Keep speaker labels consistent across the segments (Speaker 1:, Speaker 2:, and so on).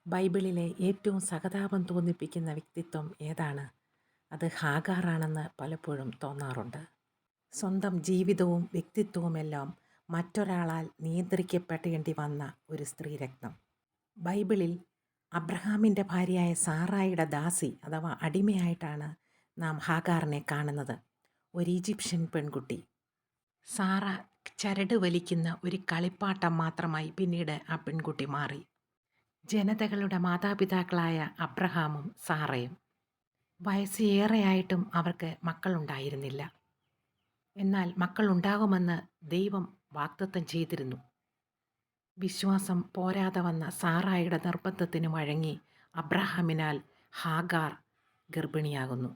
Speaker 1: ബൈബിളിലെ ഏറ്റവും സഹതാപം തോന്നിപ്പിക്കുന്ന വ്യക്തിത്വം ഏതാണ്? അത് ഹാഗാറാണെന്ന് പലപ്പോഴും തോന്നാറുണ്ട്. സ്വന്തം ജീവിതവും വ്യക്തിത്വവുമെല്ലാം മറ്റൊരാളാൽ നിയന്ത്രിക്കപ്പെടേണ്ടി വന്ന ഒരു സ്ത്രീരത്നം. ബൈബിളിൽ അബ്രഹാമിൻ്റെ ഭാര്യയായ സാറായിയുടെ ദാസി അഥവാ അടിമയായിട്ടാണ് നാം ഹാഗാറിനെ കാണുന്നത്. ഒരു ഈജിപ്ഷ്യൻ പെൺകുട്ടി. സാറ ചരട് വലിക്കുന്ന ഒരു കളിപ്പാട്ടം മാത്രമായി പിന്നീട് ആ പെൺകുട്ടി മാറി. ജനതകളുടെ മാതാപിതാക്കളായ അബ്രഹാമും സാറയും. വയസ്സ് ഏറെയായിട്ടും അവർക്ക് മക്കളുണ്ടായിരുന്നില്ല. എന്നാൽ മക്കളുണ്ടാകുമെന്ന് ദൈവം വാഗ്ദത്തം ചെയ്തിരുന്നു. വിശ്വാസം പോരാതെ വന്ന സാറായുടെ നിർബന്ധത്തിന് വഴങ്ങി അബ്രഹാമിനാൽ ഹാഗാർ ഗർഭിണിയാകുന്നു.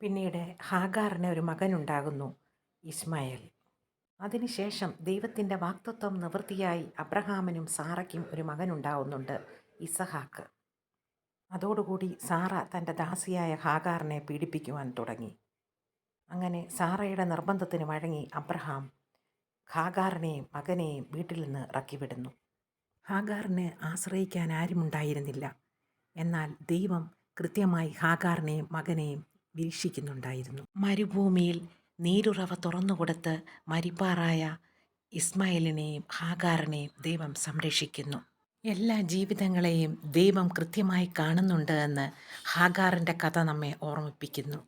Speaker 1: പിന്നീട് ഹാഗാറിന് ഒരു മകനുണ്ടാകുന്നു, ഇസ്മായേൽ. അതിനുശേഷം ദൈവത്തിൻ്റെ വാഗ്ദത്തം നിവൃത്തിയായി അബ്രഹാമിനും സാറയ്ക്കും ഒരു മകനുണ്ടാവുന്നുണ്ട്, ഇസഹാക്ക്. അതോടുകൂടി സാറ തൻ്റെ ദാസിയായ ഹാഗാറിനെ പീഡിപ്പിക്കുവാൻ തുടങ്ങി. അങ്ങനെ സാറയുടെ നിർബന്ധത്തിന് വഴങ്ങി അബ്രഹാം ഹാഗാറിനെയും മകനെയും വീട്ടിൽ നിന്ന് ഇറക്കിവിടുന്നു. ഹാഗാറിന് ആശ്രയിക്കാൻ ആരുമുണ്ടായിരുന്നില്ല. എന്നാൽ ദൈവം കൃത്യമായി ഹാഗാറിനെയും മകനെയും വീക്ഷിക്കുന്നുണ്ടായിരുന്നു. മരുഭൂമിയിൽ നീരുറവ തുറന്നുകൊടുത്ത് മരിപ്പാറായ ഇസ്മായേലിനെയും ഹാഗാറിനെയും ദൈവം സംരക്ഷിക്കുന്നു. എല്ലാ ജീവിതങ്ങളെയും ദൈവം കൃത്യമായി കാണുന്നുണ്ട് എന്ന് ഹാഗാറിൻ്റെ കഥ നമ്മെ ഓർമ്മിപ്പിക്കുന്നു.